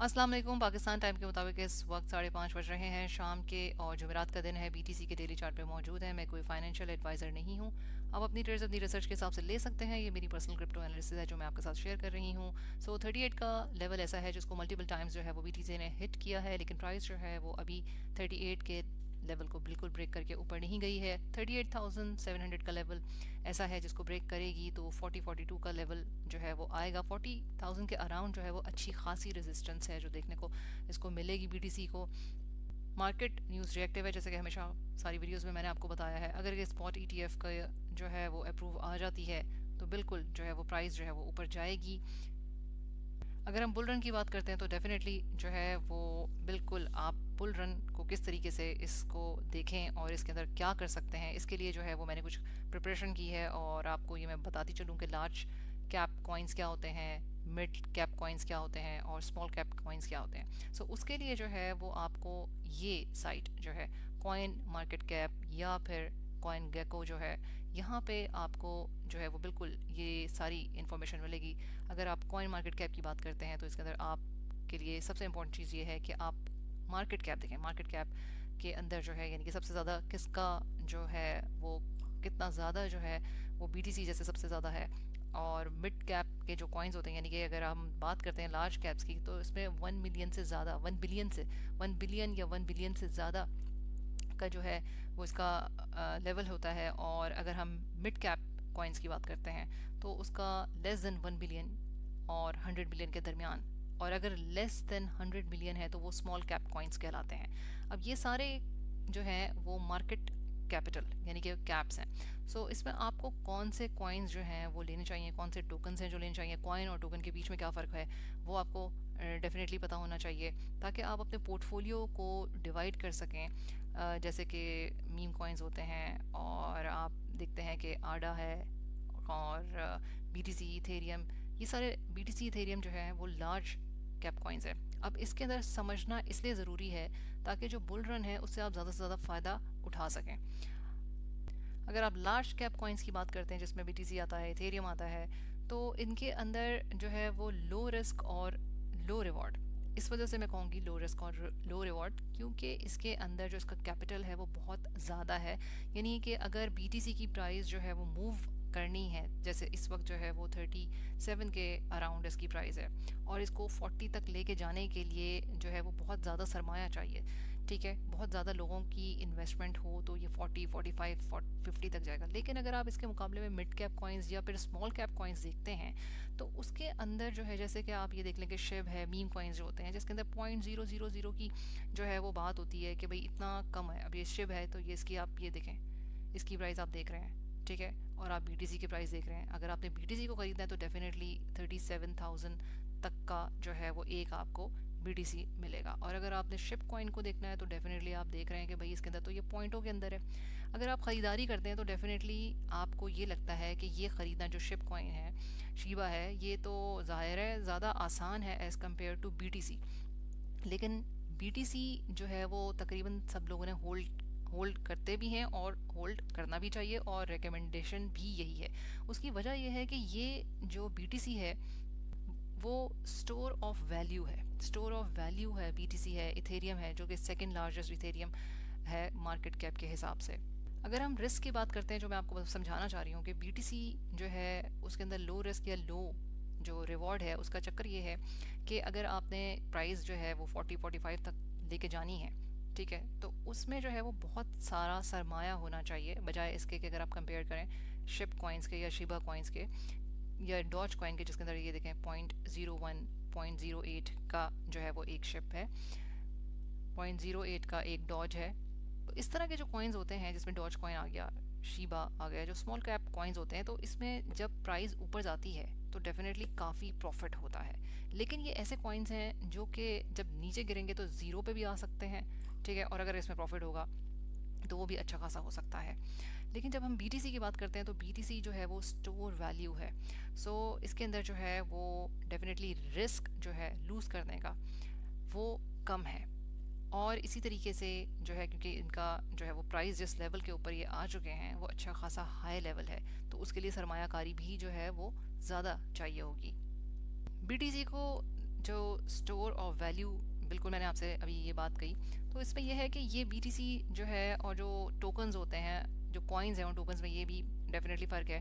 अस्सलाम वालेकुम। पाकिस्तान टाइम के मुताबिक इस वक्त 5:30 बज रहे हैं शाम के और जुमेरात का दिन है। बीटीसी के डेली चार्ट पे मौजूद है। मैं कोई फाइनेंशियल एडवाइज़र नहीं हूँ। आप अपनी ट्रेड्स अपनी रिसर्च के हिसाब से ले सकते हैं। ये मेरी पर्सनल क्रिप्टो एनालिसिस है जो मैं आपके साथ शेयर कर रही हूँ। 38 का लेवल ऐसा है जिसको मल्टीपल टाइम्स जो है वो बीटीसी ने हिट किया है, लेकिन प्राइस जो है वो अभी 38 के लेवल को बिल्कुल ब्रेक करके ऊपर नहीं गई है। 38,700 का लेवल ऐसा है जिसको ब्रेक करेगी तो 42 का लेवल जो है वो आएगा। 40,000 के अराउंड जो है वो अच्छी खासी रेजिस्टेंस है जो देखने को इसको मिलेगी बीटीसी को। मार्केट न्यूज़ रिएक्टिव है, जैसे कि हमेशा सारी वीडियोस में मैंने आपको बताया है। अगर ये स्पॉट ईटीएफ का जो है वो अप्रूव आ जाती है तो बिल्कुल जो है वो प्राइस जो है वो ऊपर जाएगी। अगर हम बुल रन की बात करते हैं तो डेफिनेटली जो है वो बिल्कुल आप बुल रन को किस तरीके से इसको देखें और इसके अंदर क्या कर सकते हैं, इसके लिए जो है वो मैंने कुछ प्रिपरेशन की है और आपको ये मैं बताती चलूँ कि लार्ज कैप कॉइन्स क्या होते हैं, मिड कैप कॉइन्स क्या होते हैं और स्मॉल कैप कॉइन्स क्या होते हैं। सो उसके लिए जो है वो आपको ये साइट जो है कॉइन मार्केट कैप या फिर कॉइन गेको जो है, यहाँ पे आपको जो है वो बिल्कुल ये सारी इन्फॉर्मेशन मिलेगी। अगर आप कॉइन मार्केट कैप की बात करते हैं तो इसके अंदर आपके लिए सबसे इम्पोर्टेंट चीज़ ये है कि आप मार्केट कैप देखें। मार्केट कैप के अंदर जो है यानी कि सबसे ज़्यादा किसका जो है वो कितना ज़्यादा जो है वो बीटीसी जैसे सबसे ज़्यादा है। और मिड कैप के जो कॉइन्स होते हैं यानी कि अगर हम बात करते हैं लार्ज कैप्स की तो इसमें 1 मिलियन से ज़्यादा 1 बिलियन या 1 बिलियन से ज़्यादा का जो है वो इसका लेवल होता है। और अगर हम मिड कैप कॉइन्स की बात करते हैं तो उसका लेस देन 1 बिलियन और 100 बिलियन के दरमियान, और अगर लेस देन 100 बिलियन है तो वो स्मॉल कैप कॉइन्स कहलाते हैं। अब ये सारे जो हैं वो मार्केट कैपिटल यानी कि कैप्स हैं। सो इसमें आपको कौन से कॉइन्स जो हैं वो लेने चाहिए, कौन से टोकन्स हैं जो लेने चाहिए, कॉइन और टोकन के बीच में क्या फ़र्क है वो आपको डेफिनेटली पता होना चाहिए ताकि आप अपने पोर्टफोलियो को डिवाइड कर सकें। जैसे कि मीम कॉइन्स होते हैं और आप देखते हैं कि आडा है और बीटीसी इथेरियम, ये सारे बीटीसी इथेरियम जो है वो लार्ज कैप कॉइन्स है। अब इसके अंदर समझना इसलिए ज़रूरी है ताकि जो बुल रन है उससे आप ज़्यादा से ज़्यादा फ़ायदा उठा सकें। अगर आप लार्ज कैप कॉइन्स की बात करते हैं जिसमें बीटीसी आता है, इथेरियम आता है, तो इनके अंदर जो है वो लो रिस्क और लो रिवॉर्ड, इस वजह से मैं कहूँगी लो रिस्क और लो रिवॉर्ड क्योंकि इसके अंदर जो इसका कैपिटल है वो बहुत ज़्यादा है। यानी कि अगर बीटीसी की प्राइस जो है वो मूव करनी है, जैसे इस वक्त जो है वो 37 के अराउंड इसकी प्राइस है और इसको 40 तक लेके जाने के लिए जो है वो बहुत ज़्यादा सरमाया चाहिए। ठीक है, बहुत ज़्यादा लोगों की इन्वेस्टमेंट हो तो ये 40, 45, 50 तक जाएगा। लेकिन अगर आप इसके मुकाबले में मिड कैप कॉइन्स या फिर स्मॉल कैप कॉइन्स देखते हैं तो उसके अंदर जो है, जैसे कि आप ये देख लें कि शिव है, मीम कॉइन्स जो होते हैं जिसके अंदर 0.000 की जो है वो बात होती है कि भाई इतना कम है। अब ये शिव है तो ये इसकी आप ये देखें, इसकी प्राइस आप देख रहे हैं, ठीक है, और आप बीटीसी की प्राइस देख रहे हैं। अगर आपने बीटीसी को खरीदना है तो डेफिनेटली 37,000 तक का जो है वो एक आपको बीटीसी मिलेगा। और अगर आपने शिप कॉइन को देखना है तो डेफिनेटली आप देख रहे हैं कि भाई इसके अंदर तो ये पॉइंटों के अंदर है। अगर आप ख़रीदारी करते हैं तो डेफिनेटली आपको ये लगता है कि ये ख़रीदना जो शिप कॉइन है, शीबा है, ये तो ज़ाहिर है ज़्यादा आसान है एज़ कम्पेयर टू बीटीसी। लेकिन बीटीसी जो है वो तकरीबन सब लोगों ने होल्ड होल्ड करते भी हैं और होल्ड करना भी चाहिए और रिकमेंडेशन भी यही है। उसकी वजह यह है कि ये जो बीटीसी है वो स्टोर ऑफ वैल्यू है, स्टोर ऑफ वैल्यू है। बीटीसी है, इथेरियम है जो कि सेकंड लार्जेस्ट इथेरियम है मार्केट कैप के हिसाब से। अगर हम रिस्क की बात करते हैं, जो मैं आपको समझाना चाह रही हूँ कि बीटीसी जो है उसके अंदर लो रिस्क या लो जो रिवॉर्ड है उसका चक्कर ये है कि अगर आपने प्राइस जो है वो 40-45 तक लेके जानी है, ठीक है, तो उसमें जो है वो बहुत सारा सरमाया होना चाहिए बजाय इसके कि अगर आप कंपेयर करें शिप कॉइन्स के या शिबा कॉइन्स के या डॉज कॉइन के जिसके अंदर ये देखें 0.01 0.08 का जो है वो एक शिप है, 0.08 का एक डॉज है। तो इस तरह के जो कॉइन्स होते हैं जिसमें डॉज कॉइन आ गया, शीबा आ गया, जो स्मॉल कैप कॉइन्स होते हैं, तो इसमें जब प्राइस ऊपर जाती है तो डेफिनेटली काफ़ी प्रॉफिट होता है। लेकिन ये ऐसे कॉइन्स हैं जो कि जब नीचे गिरेंगे तो ज़ीरो पे भी आ सकते हैं, ठीक है, और अगर इसमें प्रॉफिट होगा तो वो भी अच्छा खासा हो सकता है। लेकिन जब हम बीटीसी की बात करते हैं तो बीटीसी जो है वो स्टोर वैल्यू है। सो इसके अंदर जो है वो डेफिनेटली रिस्क जो है लूज़ करने का वो कम है। और इसी तरीके से जो है क्योंकि इनका जो है वो प्राइस जिस लेवल के ऊपर ये आ चुके हैं वो अच्छा खासा हाई लेवल है, तो उसके लिए सरमायाकारी भी जो है वो ज़्यादा चाहिए होगी। बीटीसी को जो स्टोर ऑफ वैल्यू, बिल्कुल मैंने आपसे अभी ये बात कही, तो इसमें यह है कि ये BTC जो है और जो टोकन्स होते हैं, जो कॉइन्स हैं, उन टोकन्स में ये भी डेफिनेटली फ़र्क है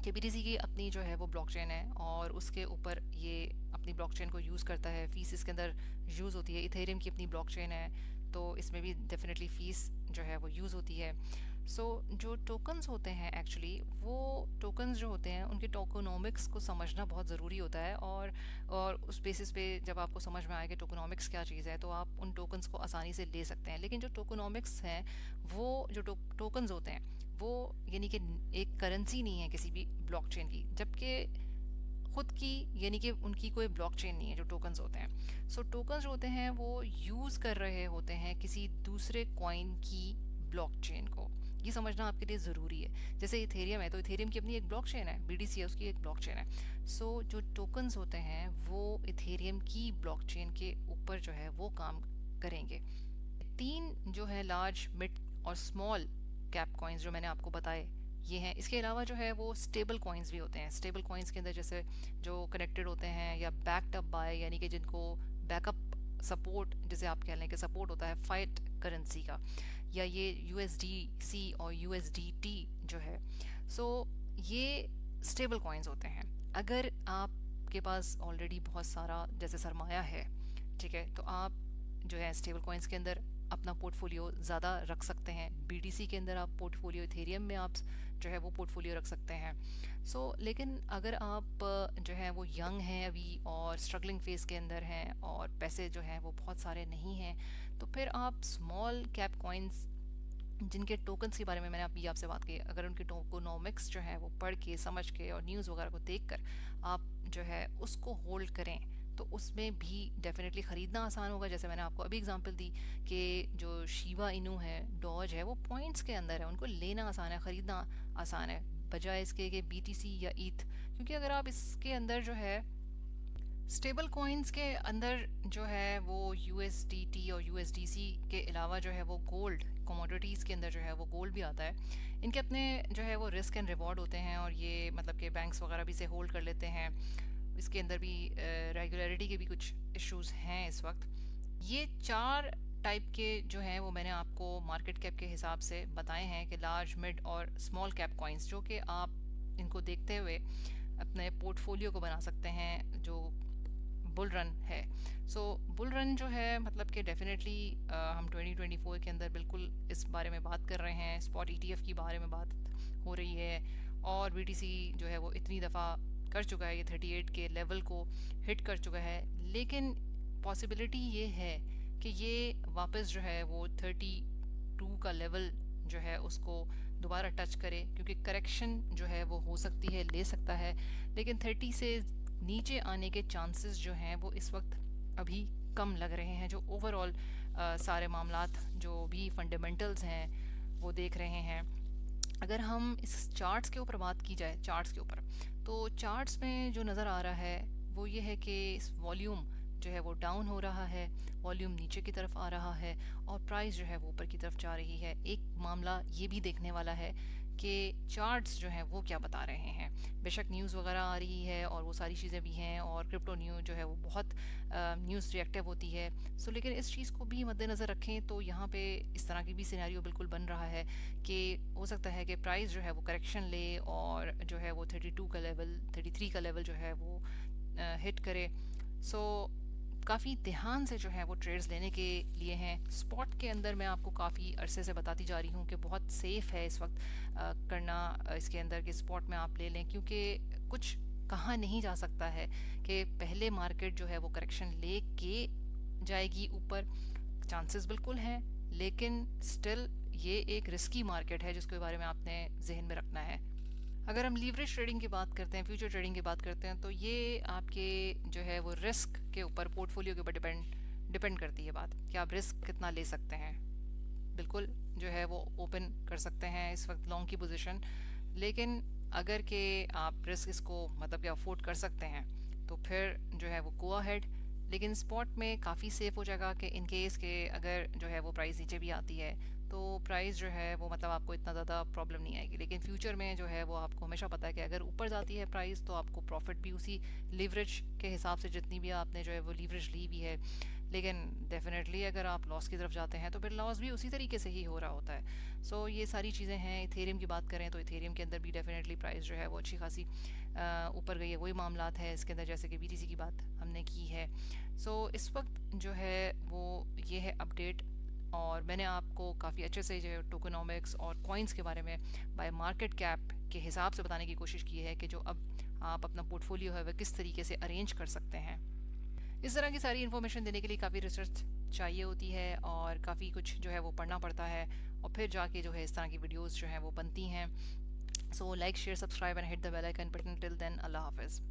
कि BTC की अपनी जो है वो ब्लॉकचेन है और उसके ऊपर ये अपनी ब्लॉकचेन को यूज़ करता है, फ़ीस इसके अंदर यूज़ होती है। इथेरियम की अपनी ब्लॉकचेन है, तो इसमें भी डेफिनेटली फ़ीस जो है वो यूज़ होती है। जो टोकन्स होते हैं एक्चुअली, वो टोकन्स जो होते हैं उनके टोकोनॉमिक्स को समझना बहुत ज़रूरी होता है, और उस बेसिस पे जब आपको समझ में आए कि टोकोनॉमिक्स क्या चीज़ है, तो आप उन टोकन्स को आसानी से ले सकते हैं। लेकिन जो टोकोनॉमिक्स हैं, वो जो टोकन्स होते हैं, वो यानी कि एक करेंसी नहीं है किसी भी ब्लॉकचेन की, जबकि खुद की यानी कि उनकी कोई ब्लॉकचेन नहीं है जो टोकन्स होते हैं। टोकन्स जो होते हैं वो यूज़ कर रहे होते हैं किसी दूसरे कॉइन की ब्लॉकचेन को। ये समझना आपके लिए ज़रूरी है। जैसे इथेरियम है, तो इथेरियम की अपनी एक ब्लॉकचेन है, BTC है उसकी एक ब्लॉकचेन है। जो टोकन्स होते हैं वो इथेरियम की ब्लॉकचेन के ऊपर जो है वो काम करेंगे। 3 जो है लार्ज, मिड और स्मॉल कैप कॉइन्स जो मैंने आपको बताए, ये हैं। इसके अलावा जो है वो स्टेबल कॉइन्स भी होते हैं। स्टेबल कॉइन्स के अंदर जैसे जो कनेक्टेड होते हैं या बैक्ड अप बाय, यानी कि जिनको बैकअप सपोर्ट, जिसे आप कह लें कि सपोर्ट होता है फाइट करेंसी का, या ये USDC और USDT जो है। ये स्टेबल कॉइन्स होते हैं। अगर आपके पास ऑलरेडी बहुत सारा जैसे सरमाया है, ठीक है, तो आप जो है स्टेबल कॉइन्स के अंदर अपना पोर्टफोलियो ज़्यादा रख सकते हैं। BTC के अंदर आप पोर्टफोलियो, इथेरियम में आप जो है वो पोर्टफोलियो रख सकते हैं। लेकिन अगर आप जो है वो यंग हैं अभी और स्ट्रगलिंग फेज़ के अंदर हैं और पैसे जो हैं वो बहुत सारे नहीं हैं, तो फिर आप स्मॉल कैप कॉइन्स जिनके टोकन्स के बारे में मैंने अभी आपसे बात की, अगर उनके टोकोनॉमिक्स जो है वो पढ़ के, समझ के और न्यूज़ वगैरह को देखकर आप जो है उसको होल्ड करें, तो उसमें भी डेफिनेटली ख़रीदना आसान होगा। जैसे मैंने आपको अभी एग्जांपल दी कि जो शिबा इनू है, डॉज है, वो पॉइंट्स के अंदर है, उनको लेना आसान है, ख़रीदना आसान है, बजाय इसके कि BTC या ईथ। क्योंकि अगर आप इसके अंदर जो है स्टेबल कॉइन्स के अंदर जो है वो USDT और USDC के अलावा जो है वो गोल्ड, कमोडिटीज़ के अंदर जो है वो गोल्ड भी आता है। इनके अपने जो है वो रिस्क एंड रिवॉर्ड होते हैं, और ये मतलब कि बैंक्स वगैरह भी से होल्ड कर लेते हैं। इसके अंदर भी रेगुलरिटी के भी कुछ इश्यूज हैं इस वक्त। ये 4 टाइप के जो हैं वो मैंने आपको मार्केट कैप के हिसाब से बताए हैं कि लार्ज, मिड और स्मॉल कैप कॉइन्स, जो कि आप इनको देखते हुए अपने पोर्टफोलियो को बना सकते हैं जो बुल रन है। बुल रन जो है मतलब कि डेफिनेटली हम 2024 के अंदर बिल्कुल इस बारे में बात कर रहे हैं। स्पॉट ETF की बारे में बात हो रही है, और BTC जो है वो इतनी दफ़ा कर चुका है, ये 38 के लेवल को हिट कर चुका है। लेकिन पॉसिबिलिटी ये है कि ये वापस जो है वो 32 का लेवल जो है उसको दोबारा टच करे, क्योंकि करेक्शन जो है वो हो सकती है, ले सकता है, लेकिन 30 से नीचे आने के चांसेस जो हैं वो इस वक्त अभी कम लग रहे हैं। जो ओवरऑल सारे मामलात जो भी फंडामेंटल्स हैं वो देख रहे हैं। अगर हम इस चार्ट्स के ऊपर बात की जाए, चार्ट्स के ऊपर, तो चार्ट्स में जो नज़र आ रहा है वो ये है कि इस वॉल्यूम जो है वो डाउन हो रहा है, वॉल्यूम नीचे की तरफ आ रहा है, और प्राइस जो है वो ऊपर की तरफ जा रही है। एक मामला ये भी देखने वाला है कि चार्ट्स जो हैं वो क्या बता रहे हैं। बेशक न्यूज़ वगैरह आ रही है और वो सारी चीज़ें भी हैं, और क्रिप्टो न्यूज़ जो है वो बहुत न्यूज़ रिएक्टिव होती है। लेकिन इस चीज़ को भी मद्देनज़र रखें तो यहाँ पे इस तरह की भी सिनेरियो बिल्कुल बन रहा है कि हो सकता है कि प्राइस जो है वो करेक्शन ले और जो है वो 32 का लेवल, 33 का लेवल जो है वो हिट करे। काफ़ी ध्यान से जो है वो ट्रेड्स लेने के लिए हैं। स्पॉट के अंदर मैं आपको काफ़ी अरसे से बताती जा रही हूँ कि बहुत सेफ़ है इस वक्त करना इसके अंदर कि स्पॉट में आप ले लें, क्योंकि कुछ कहा नहीं जा सकता है कि पहले मार्केट जो है वो करेक्शन ले के जाएगी ऊपर, चांसेस बिल्कुल हैं, लेकिन स्टिल ये एक रिस्की मार्केट है जिसके बारे में आपने जहन में रखना है। अगर हम लीवरेज ट्रेडिंग की बात करते हैं, फ्यूचर ट्रेडिंग की बात करते हैं, तो ये आपके जो है वो रिस्क के ऊपर, पोर्टफोलियो के ऊपर डिपेंड करती है बात कि आप रिस्क कितना ले सकते हैं। बिल्कुल जो है वो ओपन कर सकते हैं इस वक्त लॉन्ग की पोजीशन, लेकिन अगर के आप रिस्क इसको मतलब कि अफोर्ड कर सकते हैं तो फिर जो है वो गो अहेड। लेकिन स्पॉट में काफ़ी सेफ हो जाएगा कि इन केस के अगर जो है वो प्राइस नीचे भी आती है तो प्राइस जो है वो मतलब आपको इतना ज़्यादा प्रॉब्लम नहीं आएगी। लेकिन फ्यूचर में जो है वो आपको हमेशा पता है कि अगर ऊपर जाती है प्राइस तो आपको प्रॉफिट भी उसी लीवरेज के हिसाब से, जितनी भी आपने जो है वो लीवरेज ली भी है। लेकिन डेफिनेटली अगर आप लॉस की तरफ जाते हैं तो फिर लॉस भी उसी तरीके से ही हो रहा होता है। सो ये सारी चीज़ें हैं। इथेरियम की बात करें तो इथेरियम के अंदर भी डेफिनेटली प्राइस जो है वो अच्छी खासी ऊपर गई है। वही मामलात है इसके अंदर जैसे कि बीटीसी की बात हमने की है। सो इस वक्त जो है वो ये है अपडेट। और मैंने आपको काफ़ी अच्छे से जो है टोकनॉमिक्स और कॉइन्स के बारे में बाय मार्केट कैप के हिसाब से बताने की कोशिश की है कि जो अब आप अपना पोर्टफोलियो है वह किस तरीके से अरेंज कर सकते हैं। इस तरह की सारी इन्फॉर्मेशन देने के लिए काफ़ी रिसर्च चाहिए होती है और काफ़ी कुछ जो है वो पढ़ना पड़ता है और फिर जाके जो है इस तरह की वीडियोस जो हैं वो बनती हैं। So like share subscribe and hit the bell icon button. Till then अल्लाह हाफिज़।